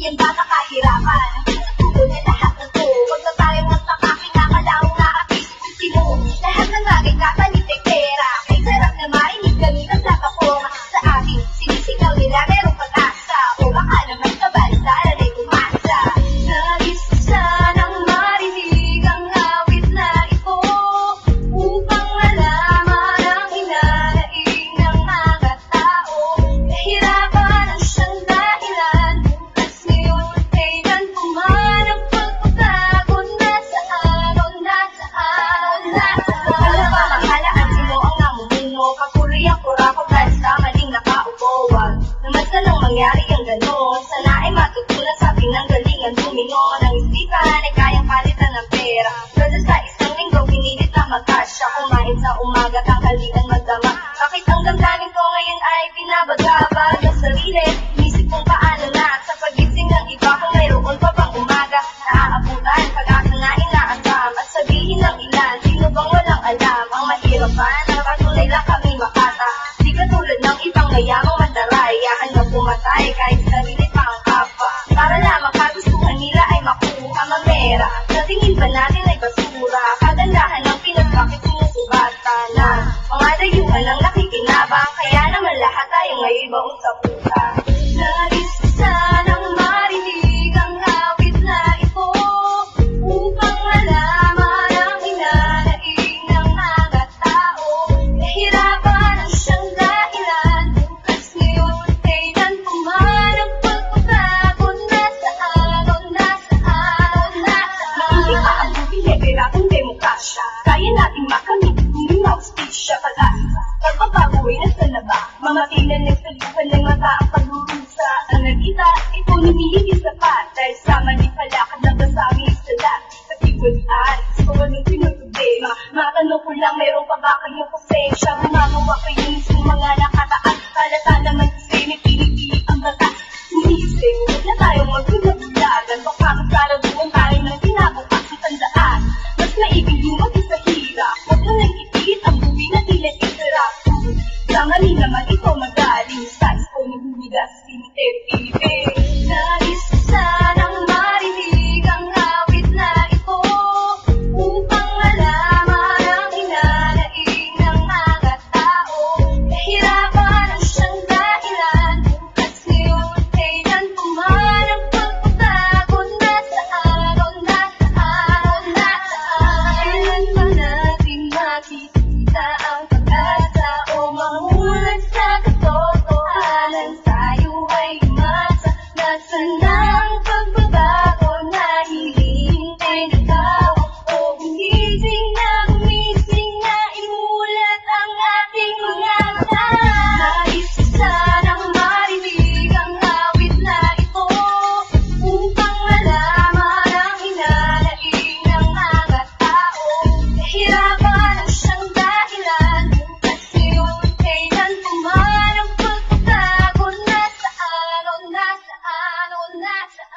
yan baka kahirapan. Sa tulo na lahat ng to, huwag na tayong magpapakinakalao na apisip yung sino. Lahat ng bagay kapalit ay pera, kay sarap na marinig kami ng plataforma. Sa ating sinisigaw nila merong pag-asa, o baka naman kabalitaan ay kumasa. Nais ko sanang marinig ang awit na ito, upang malaman ang hinanaing ng mga tao. Kahirapan ang siyang dahilan, bukas ngayon kailan puman ang pagpapagod. Nasaan o nasaan, nasaan? Alam ba makalaan sino ang namumuno, kapuloy ang kurako dahil sa maling nakaupo. Wag naman sanang mangyari ang ganon, sana ay matutunan sa pinanggalingan tumino ng isipan ay kayang palitan ng pera. Pero sa isang linggo pinilit na magkasya, kumain sa umaga tanghalian magdama. Bakit ang damdamin ko ngayon ay binabagabag ng sarili? Inisip kung paano na sa pagising ng iba kung mayroon pa bang umaga naaabutan, pag-asa na inaasam. At sabihin ng ilan, sino bang walang alam ang mahirapan, ang patunay lang kami makata. Di katulad ng ibang mayamang mandaray, yahan na pumatay kahit sarili pa ang kapwa, para lamang kagustuhan nila ay makuha mamera. Sa tingin ba natin ay basura, kagandahan ng pinagkakit sinusubata na mga dayuhan ang nakikinabang, kaya naman lahat tayo ngayon baon sa puta. Nais ko sanang marinig ang awit na ito, upang malaman ang hinanaing ng mga tao. Kahirapan ang siyang dahilan, bukas ngayon kailan puman ang pagpapagod. Nasaan o nasaan, nasaan? Hindi pa ang bubihera kung demokrasya, kaya nating makamit hindi maustisya. Pag-asa, pagpapago ay nasa laba, mamatay na nagsaluhan ng mata ang pagrurusa. Ang nagita, ito lumihigit sapat, dahil sa mali palakad na basami sa lahat. Sa tigulian, sa walang pinag-problema, matanong ko lang, meron pa ba kayong pasensya? Gumagawa kayo mismo mga nakataas, halata naman kasi may pinipili ang batas. Umisip, huwag na tayong magpinagulagan, baka magkaladuan tayo ng kinabukas ang tandaan. Mas maibig yung mag-isa hirap, huwag na nag-ipilit ang buwi na tila isarap. Sa mali naman ito magaling, sa isko naghumigas, cemetery. Nais ko sanang marinig ang awit na ito, upang malaman ang hinanaing ng mga tao. Kahirapan ang siyang dahilan, bukas ngayon kailan puman ang pagpapagod. Nasaan o nasaan, nasaan? Kailan ba natin makikita ang pag-asa o mamulat sa katotohanan? Tayo ay umasa, nasaan ang pagbabago na hinihintay na tao? O gumising na imulat ang ating mga mata. Nais ko sanang marinig ang awit na ito, upang malaman ang hinanaing ng mga tao. Kahirapan ang siyang dahilan, bukas ngayon kailan puman ang pagpapagod. Nasaan o nasaan o nasaan?